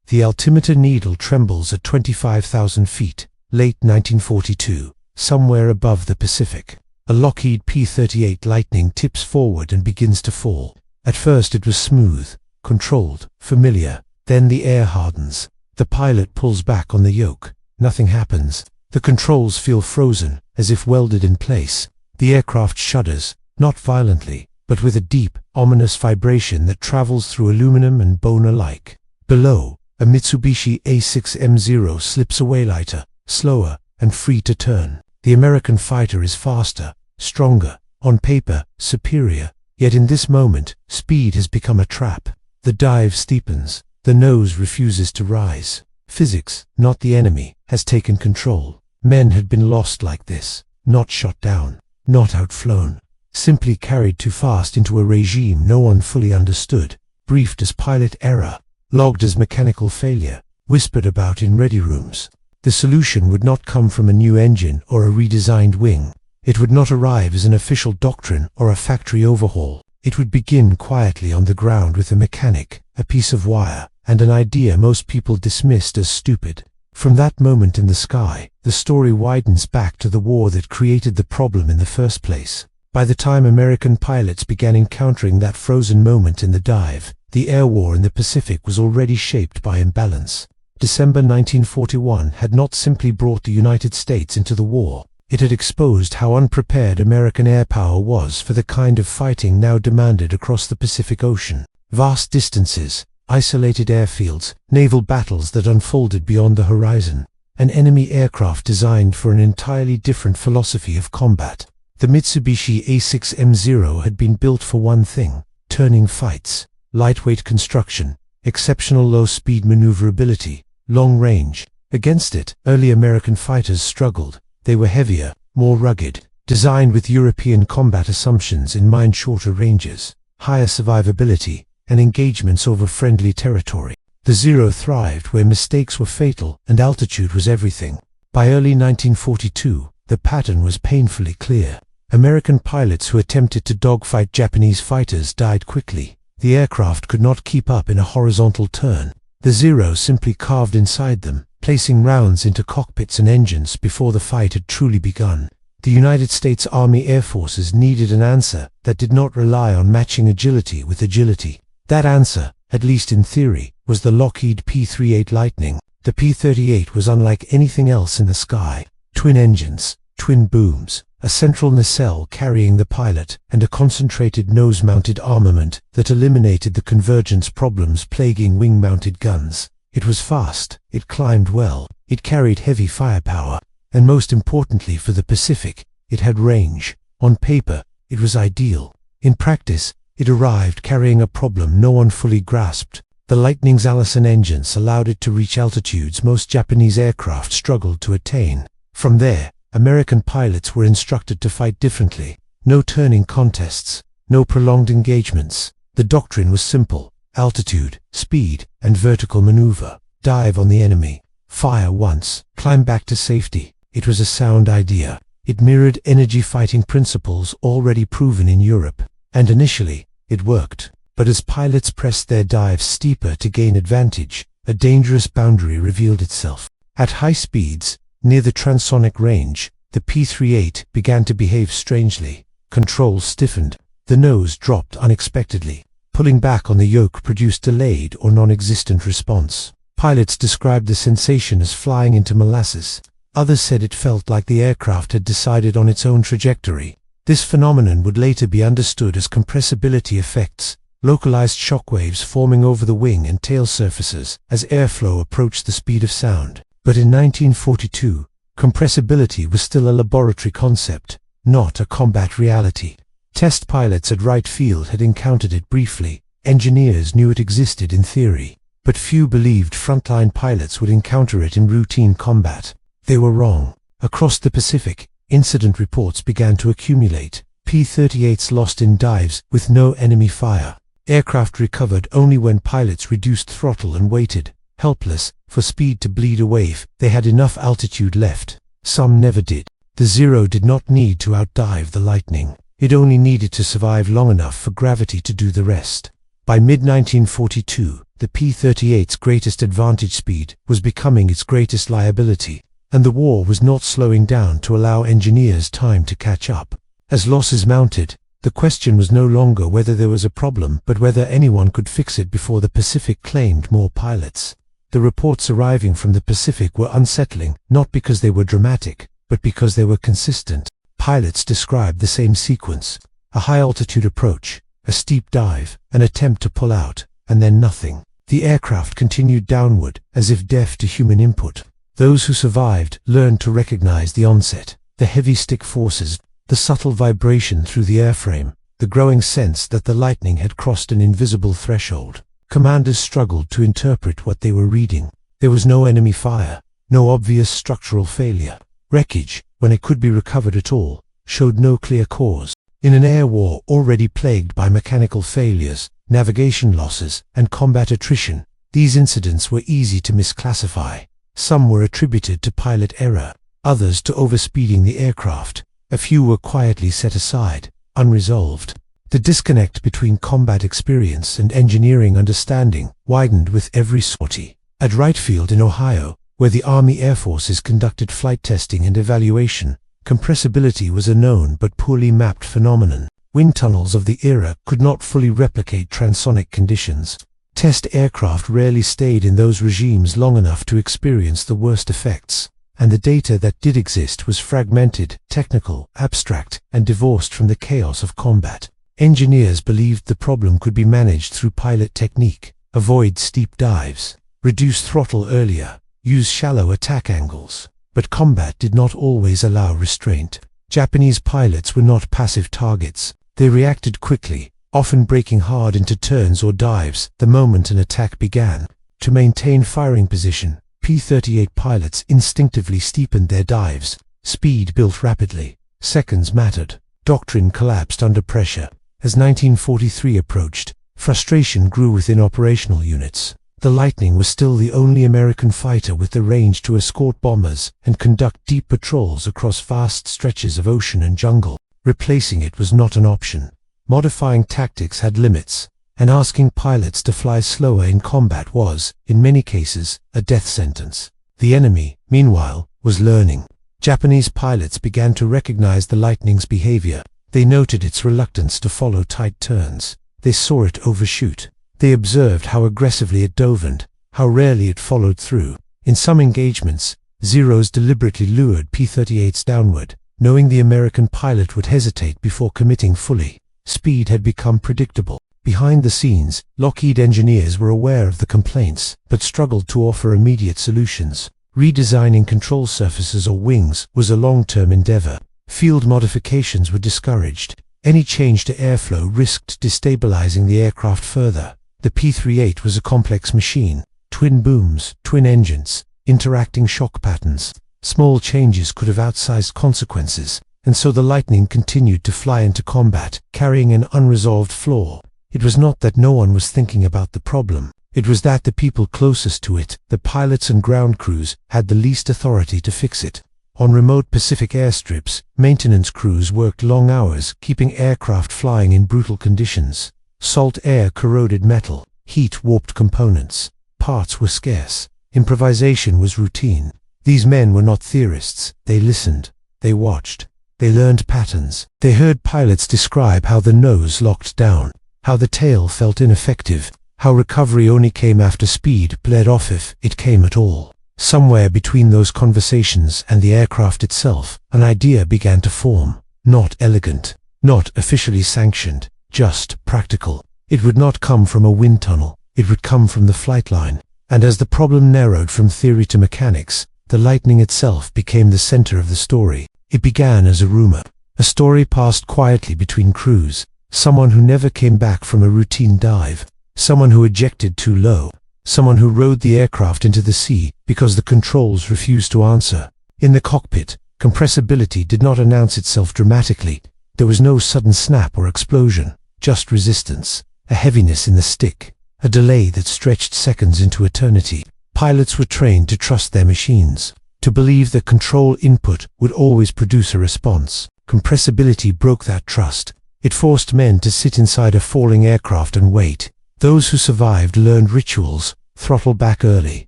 The altimeter needle trembles at 25,000 feet, late 1942, somewhere above the Pacific. A Lockheed P-38 Lightning tips forward and begins to fall. At first it was smooth, controlled, familiar. Then the air hardens. The pilot pulls back on the yoke. Nothing happens. The controls feel frozen, as if welded in place. The aircraft shudders, not violently, but with a deep, ominous vibration that travels through aluminum and bone alike. Below, a Mitsubishi A6M Zero slips away lighter, slower, and free to turn. The American fighter is faster, stronger, on paper, superior. Yet in this moment, speed has become a trap. The dive steepens. The nose refuses to rise. Physics, not the enemy, has taken control. Men had been lost like this, not shot down, not outflown, simply carried too fast into a regime no one fully understood, briefed as pilot error, logged as mechanical failure, whispered about in ready rooms. The solution would not come from a new engine or a redesigned wing. It would not arrive as an official doctrine or a factory overhaul. It would begin quietly on the ground with a mechanic, a piece of wire, and an idea most people dismissed as stupid. From that moment in the sky, the story widens back to the war that created the problem in the first place. By the time American pilots began encountering that frozen moment in the dive, the air war in the Pacific was already shaped by imbalance. December 1941 had not simply brought the United States into the war. It had exposed how unprepared American air power was for the kind of fighting now demanded across the Pacific Ocean. Vast distances, isolated airfields, naval battles that unfolded beyond the horizon. An enemy aircraft designed for an entirely different philosophy of combat. The Mitsubishi A6M Zero had been built for one thing: turning fights. Lightweight construction, exceptional low-speed maneuverability, long range. Against it, early American fighters struggled. They were heavier, more rugged, designed with European combat assumptions in mind: shorter ranges, higher survivability, and engagements over friendly territory. The Zero thrived where mistakes were fatal and altitude was everything. By early 1942, the pattern was painfully clear. American pilots who attempted to dogfight Japanese fighters died quickly. The aircraft could not keep up in a horizontal turn. The Zero simply carved inside them, placing rounds into cockpits and engines before the fight had truly begun. The United States Army Air Forces needed an answer that did not rely on matching agility with agility. That answer, at least in theory, was the Lockheed P-38 Lightning. The P-38 was unlike anything else in the sky. Twin engines, twin booms, a central nacelle carrying the pilot, and a concentrated nose-mounted armament that eliminated the convergence problems plaguing wing-mounted guns. It was fast, it climbed well, it carried heavy firepower, and most importantly for the Pacific, it had range. On paper, it was ideal. In practice, it arrived carrying a problem no one fully grasped. The Lightning's Allison engines allowed it to reach altitudes most Japanese aircraft struggled to attain. From there, American pilots were instructed to fight differently. No turning contests, no prolonged engagements. The doctrine was simple: altitude, speed, and vertical maneuver. Dive on the enemy. Fire once, climb back to safety. It was a sound idea. It mirrored energy fighting principles already proven in Europe. And initially, it worked. But as pilots pressed their dives steeper to gain advantage, a dangerous boundary revealed itself. At high speeds, near the transonic range, the P-38 began to behave strangely. Controls stiffened. The nose dropped unexpectedly. Pulling back on the yoke produced delayed or non-existent response. Pilots described the sensation as flying into molasses. Others said it felt like the aircraft had decided on its own trajectory. This phenomenon would later be understood as compressibility effects, localized shockwaves forming over the wing and tail surfaces as airflow approached the speed of sound. But in 1942, compressibility was still a laboratory concept, not a combat reality. Test pilots at Wright Field had encountered it briefly. Engineers knew it existed in theory, but few believed frontline pilots would encounter it in routine combat. They were wrong. Across the Pacific, incident reports began to accumulate. P-38s lost in dives with no enemy fire. Aircraft recovered only when pilots reduced throttle and waited, helpless, for speed to bleed away if they had enough altitude left. Some never did. The Zero did not need to outdive the Lightning. It only needed to survive long enough for gravity to do the rest. By mid-1942, The P-38's greatest advantage, speed, was becoming its greatest liability, and the war was not slowing down to allow engineers time to catch up. As losses mounted, the question was no longer whether there was a problem, but whether anyone could fix it before the Pacific claimed more pilots. The reports arriving from the Pacific were unsettling, not because they were dramatic, but because they were consistent. Pilots described the same sequence: a high-altitude approach, a steep dive, an attempt to pull out, and then nothing. The aircraft continued downward, as if deaf to human input. Those who survived learned to recognize the onset, the heavy stick forces, the subtle vibration through the airframe, the growing sense that the Lightning had crossed an invisible threshold. Commanders struggled to interpret what they were reading. There was no enemy fire, no obvious structural failure. Wreckage, when it could be recovered at all, showed no clear cause. In an air war already plagued by mechanical failures, navigation losses, and combat attrition, these incidents were easy to misclassify. Some were attributed to pilot error, others to overspeeding the aircraft. A few were quietly set aside, unresolved. The disconnect between combat experience and engineering understanding widened with every sortie. At Wright Field in Ohio, where the Army Air Forces conducted flight testing and evaluation, compressibility was a known but poorly mapped phenomenon. Wind tunnels of the era could not fully replicate transonic conditions. Test aircraft rarely stayed in those regimes long enough to experience the worst effects, and the data that did exist was fragmented, technical, abstract, and divorced from the chaos of combat. Engineers believed the problem could be managed through pilot technique: avoid steep dives, reduce throttle earlier, use shallow attack angles. But combat did not always allow restraint. Japanese pilots were not passive targets. They reacted quickly, often breaking hard into turns or dives the moment an attack began. To maintain firing position, P-38 pilots instinctively steepened their dives. Speed built rapidly. Seconds mattered. Doctrine collapsed under pressure. As 1943 approached, frustration grew within operational units. The Lightning was still the only American fighter with the range to escort bombers and conduct deep patrols across vast stretches of ocean and jungle. Replacing it was not an option. Modifying tactics had limits, and asking pilots to fly slower in combat was, in many cases, a death sentence. The enemy, meanwhile, was learning. Japanese pilots began to recognize the Lightning's behavior. They noted its reluctance to follow tight turns. They saw it overshoot. They observed how aggressively it dove and how rarely it followed through. In some engagements, Zeros deliberately lured P-38s downward, knowing the American pilot would hesitate before committing fully. Speed had become predictable. Behind the scenes, Lockheed engineers were aware of the complaints, but struggled to offer immediate solutions. Redesigning control surfaces or wings was a long-term endeavor. Field modifications were discouraged. Any change to airflow risked destabilizing the aircraft further. The P-38 was a complex machine: twin booms, twin engines, interacting shock patterns. Small changes could have outsized consequences, and so the Lightning continued to fly into combat, carrying an unresolved flaw. It was not that no one was thinking about the problem. It was that the people closest to it, the pilots and ground crews, had the least authority to fix it. On remote Pacific airstrips, maintenance crews worked long hours, keeping aircraft flying in brutal conditions. Salt air corroded metal, heat warped components, parts were scarce, improvisation was routine. These men were not theorists. They listened, they watched, they learned patterns. They heard pilots describe how the nose locked down, how the tail felt ineffective, how recovery only came after speed bled off, if it came at all. Somewhere between those conversations and the aircraft itself, an idea began to form. Not elegant, not officially sanctioned, just practical. It would not come from a wind tunnel, it would come from the flight line. And as the problem narrowed from theory to mechanics, the Lightning itself became the center of the story. It began as a rumor. A story passed quietly between crews. Someone who never came back from a routine dive. Someone who ejected too low. Someone who rode the aircraft into the sea because the controls refused to answer. In the cockpit, compressibility did not announce itself dramatically. There was no sudden snap or explosion, just resistance, a heaviness in the stick, a delay that stretched seconds into eternity. Pilots were trained to trust their machines, to believe that control input would always produce a response. Compressibility broke that trust. It forced men to sit inside a falling aircraft and wait. Those who survived learned rituals: throttle back early,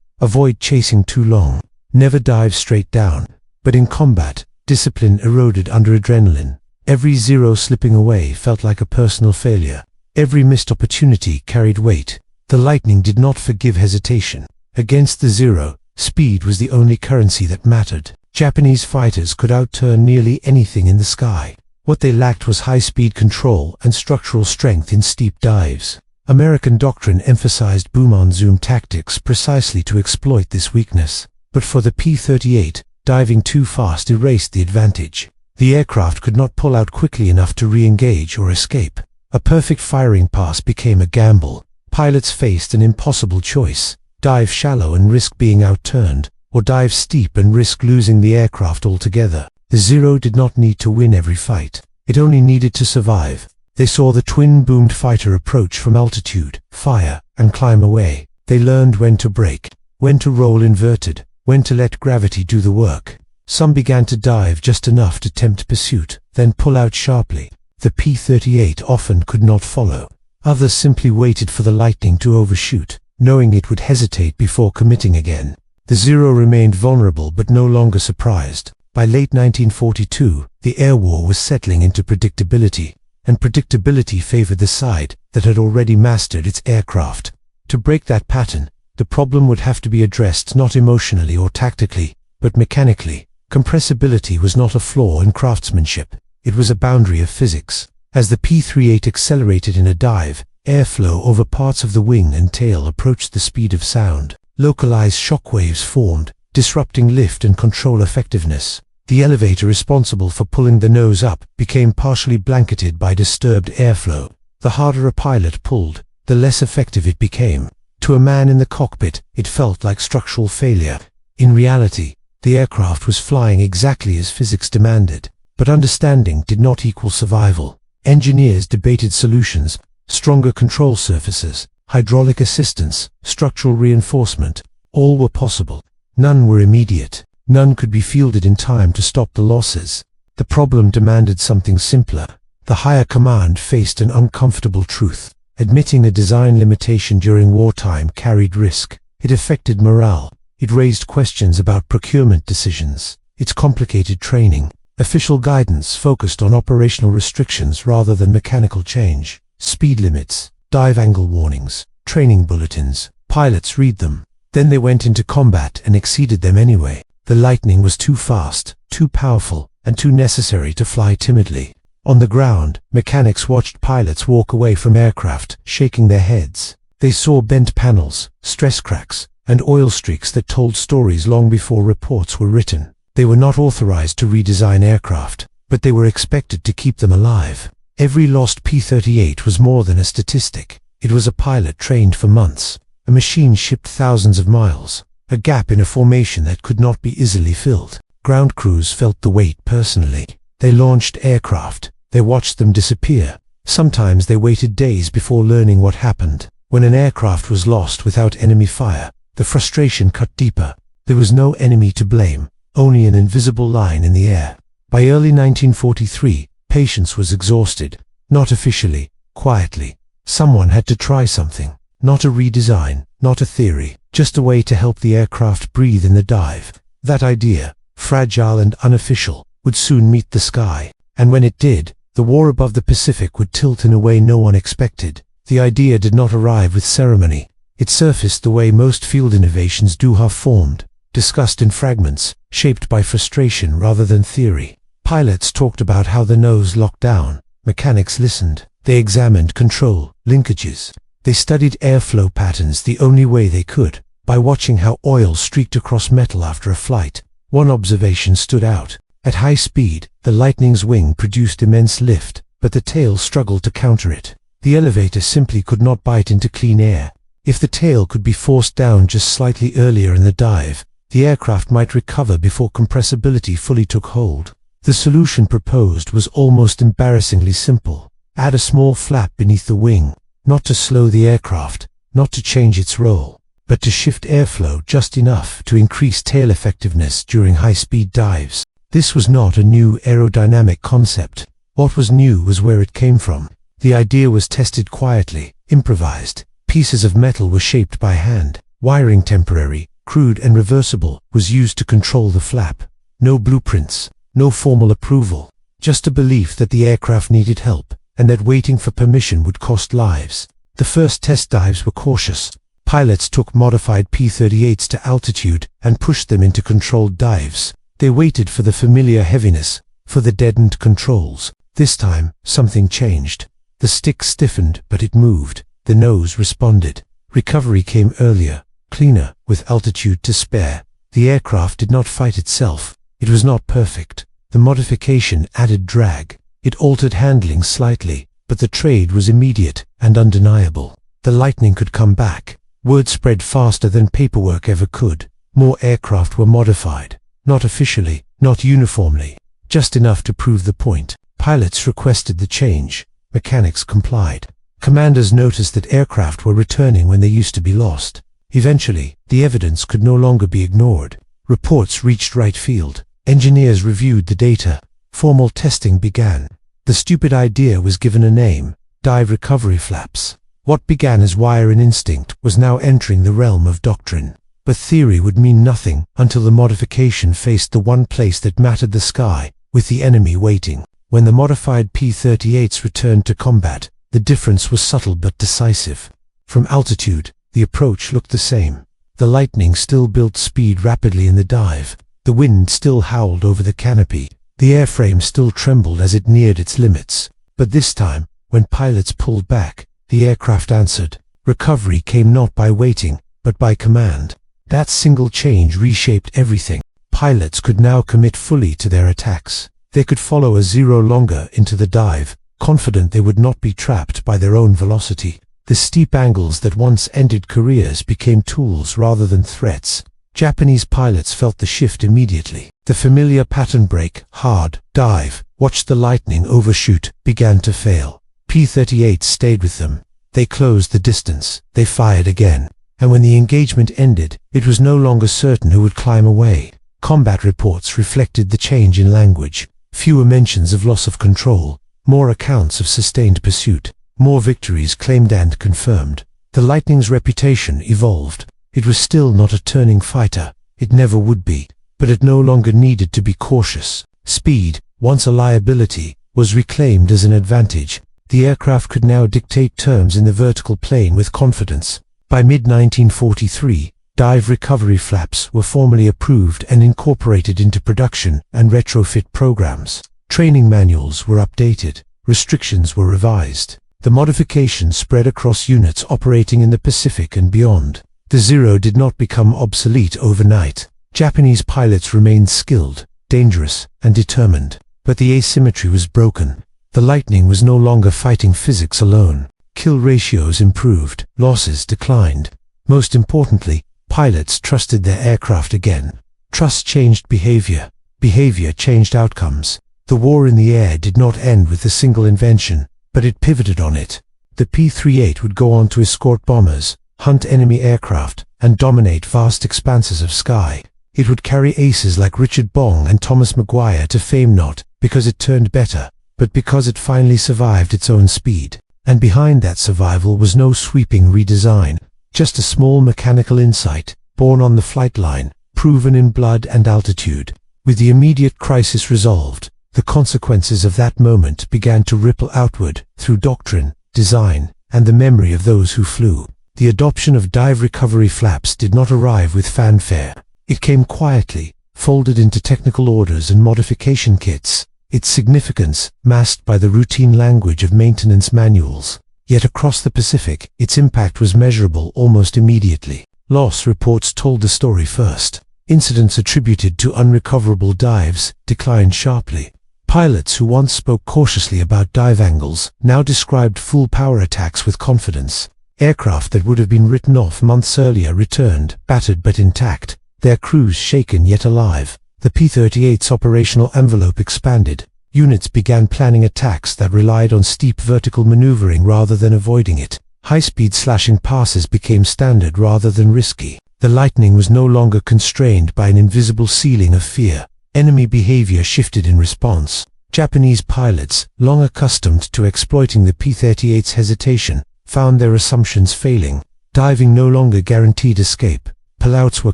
avoid chasing too long, never dive straight down. But in combat, discipline eroded under adrenaline. Every Zero slipping away felt like a personal failure. Every missed opportunity carried weight. The Lightning did not forgive hesitation. Against the Zero, speed was the only currency that mattered. Japanese fighters could outturn nearly anything in the sky. What they lacked was high-speed control and structural strength in steep dives. American doctrine emphasized boom-on-zoom tactics precisely to exploit this weakness. But for the P-38, diving too fast erased the advantage. The aircraft could not pull out quickly enough to re-engage or escape. A perfect firing pass became a gamble. Pilots faced an impossible choice: dive shallow and risk being outturned, or dive steep and risk losing the aircraft altogether. The Zero did not need to win every fight. It only needed to survive. They saw the twin-boomed fighter approach from altitude, fire, and climb away. They learned when to brake, when to roll inverted, when to let gravity do the work. Some began to dive just enough to tempt pursuit, then pull out sharply. The P-38 often could not follow. Others simply waited for the Lightning to overshoot, knowing it would hesitate before committing again. The Zero remained vulnerable but no longer surprised. By late 1942, the air war was settling into predictability, and predictability favored the side that had already mastered its aircraft. To break that pattern, the problem would have to be addressed not emotionally or tactically, but mechanically. Compressibility was not a flaw in craftsmanship, it was a boundary of physics. As the P-38 accelerated in a dive, airflow over parts of the wing and tail approached the speed of sound. Localized shockwaves formed, disrupting lift and control effectiveness. The elevator responsible for pulling the nose up became partially blanketed by disturbed airflow. The harder a pilot pulled, the less effective it became. To a man in the cockpit, it felt like structural failure. In reality, the aircraft was flying exactly as physics demanded, but understanding did not equal survival. Engineers debated solutions: stronger control surfaces, hydraulic assistance, structural reinforcement. All were possible. None were immediate. None could be fielded in time to stop the losses. The problem demanded something simpler. The higher command faced an uncomfortable truth. Admitting a design limitation during wartime carried risk. It affected morale. It raised questions about procurement decisions. It complicated training. Official guidance focused on operational restrictions rather than mechanical change. Speed limits, dive angle warnings, training bulletins. Pilots read them. Then they went into combat and exceeded them anyway. The Lightning was too fast, too powerful, and too necessary to fly timidly. On the ground, mechanics watched pilots walk away from aircraft, shaking their heads. They saw bent panels, stress cracks, and oil streaks that told stories long before reports were written. They were not authorized to redesign aircraft, but they were expected to keep them alive. Every lost P-38 was more than a statistic. It was a pilot trained for months, a machine shipped thousands of miles, a gap in a formation that could not be easily filled. Ground crews felt the weight personally. They launched aircraft. They watched them disappear. Sometimes they waited days before learning what happened. When an aircraft was lost without enemy fire, the frustration cut deeper. There was no enemy to blame, only an invisible line in the air. By early 1943, patience was exhausted. Not officially, quietly. Someone had to try something. Not a redesign, not a theory, just a way to help the aircraft breathe in the dive. That idea, fragile and unofficial, would soon meet the sky. And when it did, the war above the Pacific would tilt in a way no one expected. The idea did not arrive with ceremony. It surfaced the way most field innovations do: half-formed, discussed in fragments, shaped by frustration rather than theory. Pilots talked about how the nose locked down. Mechanics listened. They examined control, linkages. They studied airflow patterns the only way they could, by watching how oil streaked across metal after a flight. One observation stood out. At high speed, the Lightning's wing produced immense lift, but the tail struggled to counter it. The elevator simply could not bite into clean air. If the tail could be forced down just slightly earlier in the dive, the aircraft might recover before compressibility fully took hold. The solution proposed was almost embarrassingly simple. Add a small flap beneath the wing, not to slow the aircraft, not to change its role, but to shift airflow just enough to increase tail effectiveness during high-speed dives. This was not a new aerodynamic concept. What was new was where it came from. The idea was tested quietly, improvised. Pieces of metal were shaped by hand. Wiring, temporary, crude and reversible, was used to control the flap. No blueprints, no formal approval, just a belief that the aircraft needed help, and that waiting for permission would cost lives. The first test dives were cautious. Pilots took modified P-38s to altitude and pushed them into controlled dives. They waited for the familiar heaviness, for the deadened controls. This time, something changed. The stick stiffened, but it moved. The nose responded. Recovery came earlier, cleaner, with altitude to spare. The aircraft did not fight itself. It was not perfect. The modification added drag. It altered handling slightly, but the trade was immediate and undeniable. The Lightning could come back. Word spread faster than paperwork ever could. More aircraft were modified. Not officially, not uniformly. Just enough to prove the point. Pilots requested the change. Mechanics complied. Commanders noticed that aircraft were returning when they used to be lost. Eventually, the evidence could no longer be ignored. Reports reached Wright Field. Engineers reviewed the data. Formal testing began. The stupid idea was given a name: dive recovery flaps. What began as wire and instinct was now entering the realm of doctrine. But theory would mean nothing until the modification faced the one place that mattered: the sky, with the enemy waiting. When the modified P-38s returned to combat, the difference was subtle but decisive. From altitude, the approach looked the same. The Lightning still built speed rapidly in the dive. The wind still howled over the canopy. The airframe still trembled as it neared its limits. But this time, when pilots pulled back, the aircraft answered. Recovery came not by waiting, but by command. That single change reshaped everything. Pilots could now commit fully to their attacks. They could follow a zero longer into the dive, confident they would not be trapped by their own velocity. The steep angles that once ended careers became tools rather than threats. Japanese pilots felt the shift immediately. The familiar pattern break, hard, dive, watch the Lightning overshoot, began to fail. P-38s stayed with them. They closed the distance. They fired again. And when the engagement ended, it was no longer certain who would climb away. Combat reports reflected the change in language. Fewer mentions of loss of control, more accounts of sustained pursuit, more victories claimed and confirmed. The Lightning's reputation evolved. It was still not a turning fighter. It never would be. But it no longer needed to be cautious. Speed, once a liability, was reclaimed as an advantage. The aircraft could now dictate terms in the vertical plane with confidence. By mid-1943, dive recovery flaps were formally approved and incorporated into production and retrofit programs. Training manuals were updated. Restrictions were revised. The modification spread across units operating in the Pacific and beyond. The Zero did not become obsolete overnight. Japanese pilots remained skilled, dangerous, and determined. But the asymmetry was broken. The Lightning was no longer fighting physics alone. Kill ratios improved. Losses declined. Most importantly, pilots trusted their aircraft again. Trust changed behavior. Behavior changed outcomes. The war in the air did not end with a single invention, but it pivoted on it. The P-38 would go on to escort bombers, hunt enemy aircraft, and dominate vast expanses of sky. It would carry aces like Richard Bong and Thomas Maguire to fame, not because it turned better, but because it finally survived its own speed. And behind that survival was no sweeping redesign, just a small mechanical insight, born on the flight line, proven in blood and altitude. With the immediate crisis resolved, the consequences of that moment began to ripple outward through doctrine, design, and the memory of those who flew. The adoption of dive recovery flaps did not arrive with fanfare. It came quietly, folded into technical orders and modification kits, its significance masked by the routine language of maintenance manuals. Yet across the Pacific, its impact was measurable almost immediately. Loss reports told the story first. Incidents attributed to unrecoverable dives declined sharply. Pilots who once spoke cautiously about dive angles now described full power attacks with confidence. Aircraft that would have been written off months earlier returned, battered but intact, their crews shaken yet alive. The P-38's operational envelope expanded. Units began planning attacks that relied on steep vertical maneuvering rather than avoiding it. High-speed slashing passes became standard rather than risky. The Lightning was no longer constrained by an invisible ceiling of fear. Enemy behavior shifted in response. Japanese pilots, long accustomed to exploiting the P-38's hesitation, found their assumptions failing. Diving no longer guaranteed escape. Pullouts were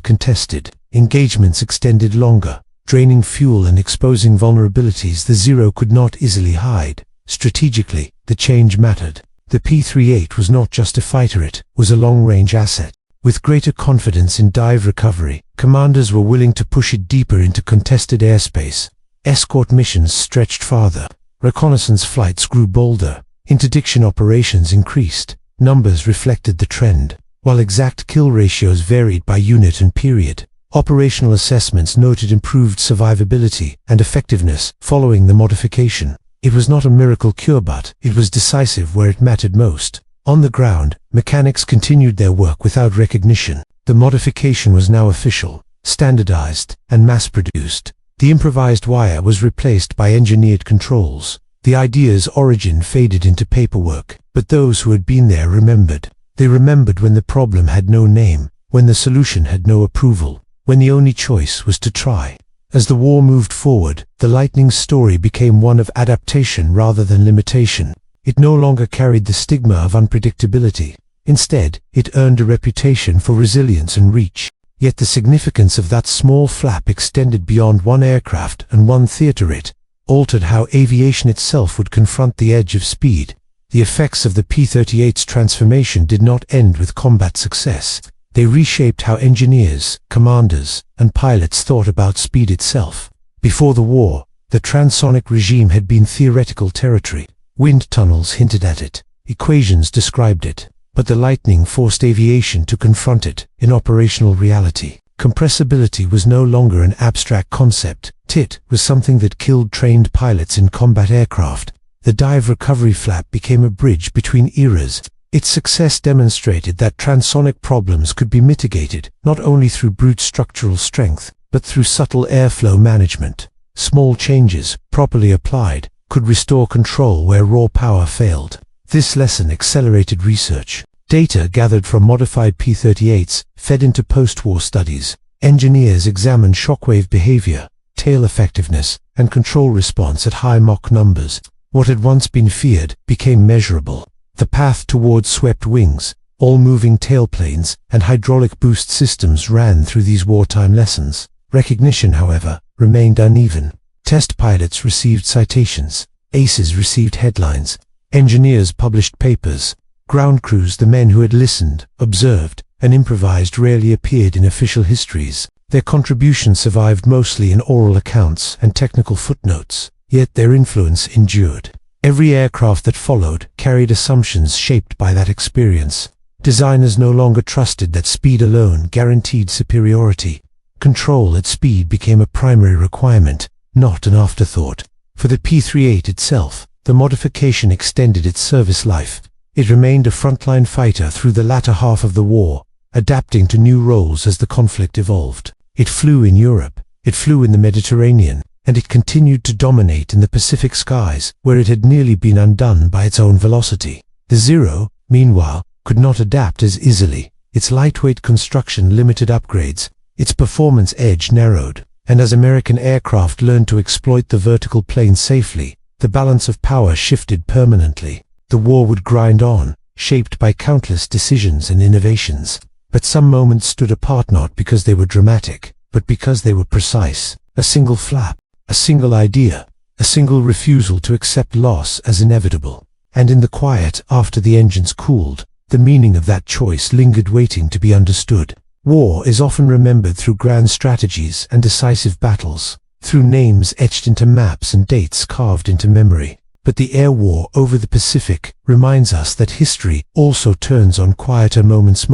contested. Engagements extended longer, draining fuel and exposing vulnerabilities the Zero could not easily hide. Strategically, the change mattered. The P-38 was not just a fighter, it was a long-range asset. With greater confidence in dive recovery, commanders were willing to push it deeper into contested airspace. Escort missions stretched farther. Reconnaissance flights grew bolder. Interdiction operations increased. Numbers reflected the trend. While exact kill ratios varied by unit and period, operational assessments noted improved survivability and effectiveness following the modification. It was not a miracle cure, but it was decisive where it mattered most. On the ground, mechanics continued their work without recognition. The modification was now official, standardized, and mass-produced. The improvised wire was replaced by engineered controls. The idea's origin faded into paperwork, but those who had been there remembered. They remembered when the problem had no name, when the solution had no approval, when the only choice was to try. As the war moved forward, the Lightning's story became one of adaptation rather than limitation. It no longer carried the stigma of unpredictability. Instead, it earned a reputation for resilience and reach. Yet the significance of that small flap extended beyond one aircraft and one theater. It altered how aviation itself would confront the edge of speed. The effects of the P-38's transformation did not end with combat success. They reshaped how engineers, commanders, and pilots thought about speed itself. Before the war, the transonic regime had been theoretical territory. Wind tunnels hinted at it. Equations described it. But the Lightning forced aviation to confront it in operational reality. Compressibility was no longer an abstract concept. It was something that killed trained pilots in combat aircraft. The dive recovery flap became a bridge between eras. Its success demonstrated that transonic problems could be mitigated, not only through brute structural strength, but through subtle airflow management. Small changes, properly applied, could restore control where raw power failed. This lesson accelerated research. Data gathered from modified P-38s fed into post-war studies. Engineers examined shockwave behavior, tail effectiveness, and control response at high Mach numbers. What had once been feared became measurable. The path towards swept wings, all-moving tailplanes, and hydraulic boost systems ran through these wartime lessons. Recognition, however, remained uneven. Test pilots received citations. Aces received headlines. Engineers published papers. Ground crews, the men who had listened, observed, and improvised, rarely appeared in official histories. Their contribution survived mostly in oral accounts and technical footnotes, yet their influence endured. Every aircraft that followed carried assumptions shaped by that experience. Designers no longer trusted that speed alone guaranteed superiority. Control at speed became a primary requirement, not an afterthought. For the P-38 itself, the modification extended its service life. It remained a frontline fighter through the latter half of the war, adapting to new roles as the conflict evolved. It flew in Europe, it flew in the Mediterranean, and it continued to dominate in the Pacific skies, where it had nearly been undone by its own velocity. The Zero, meanwhile, could not adapt as easily. Its lightweight construction limited upgrades, its performance edge narrowed, and as American aircraft learned to exploit the vertical plane safely, the balance of power shifted permanently. The war would grind on, shaped by countless decisions and innovations. But some moments stood apart, not because they were dramatic, but because they were precise. A single flap, a single idea, a single refusal to accept loss as inevitable. And in the quiet, after the engines cooled, the meaning of that choice lingered, waiting to be understood. War is often remembered through grand strategies and decisive battles, through names etched into maps and dates carved into memory. But the air war over the Pacific reminds us that history also turns on quieter moments,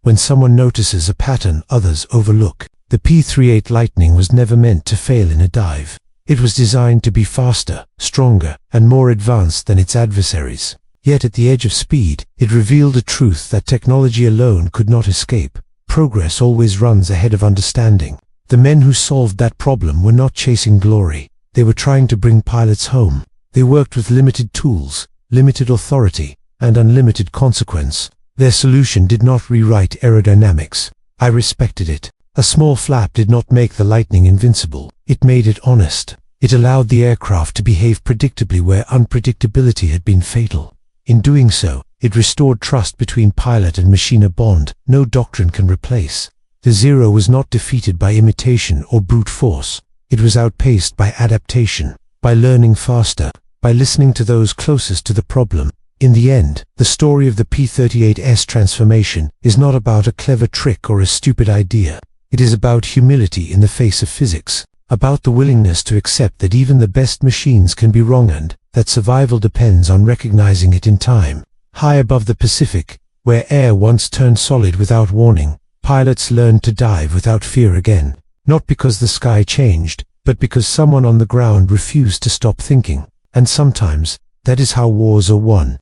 when someone notices a pattern others overlook. The P-38 Lightning was never meant to fail in a dive. It was designed to be faster, stronger, and more advanced than its adversaries. Yet at the edge of speed, it revealed a truth that technology alone could not escape. Progress always runs ahead of understanding. The men who solved that problem were not chasing glory. They were trying to bring pilots home. They worked with limited tools, limited authority, and unlimited consequence. Their solution did not rewrite aerodynamics. I respected it. A small flap did not make the Lightning invincible. It made it honest. It allowed the aircraft to behave predictably where unpredictability had been fatal. In doing so, It restored trust between pilot and machine, a bond no doctrine can replace. The Zero was not defeated by imitation or brute force. It was outpaced by adaptation, by learning faster, by listening to those closest to the problem. In the end, the story of the P-38's transformation is not about a clever trick or a stupid idea. It is about humility in the face of physics, about the willingness to accept that even the best machines can be wrong and that survival depends on recognizing it in time. High above the Pacific, where air once turned solid without warning, pilots learned to dive without fear again. Not because the sky changed, but because someone on the ground refused to stop thinking. And sometimes, that is how wars are won.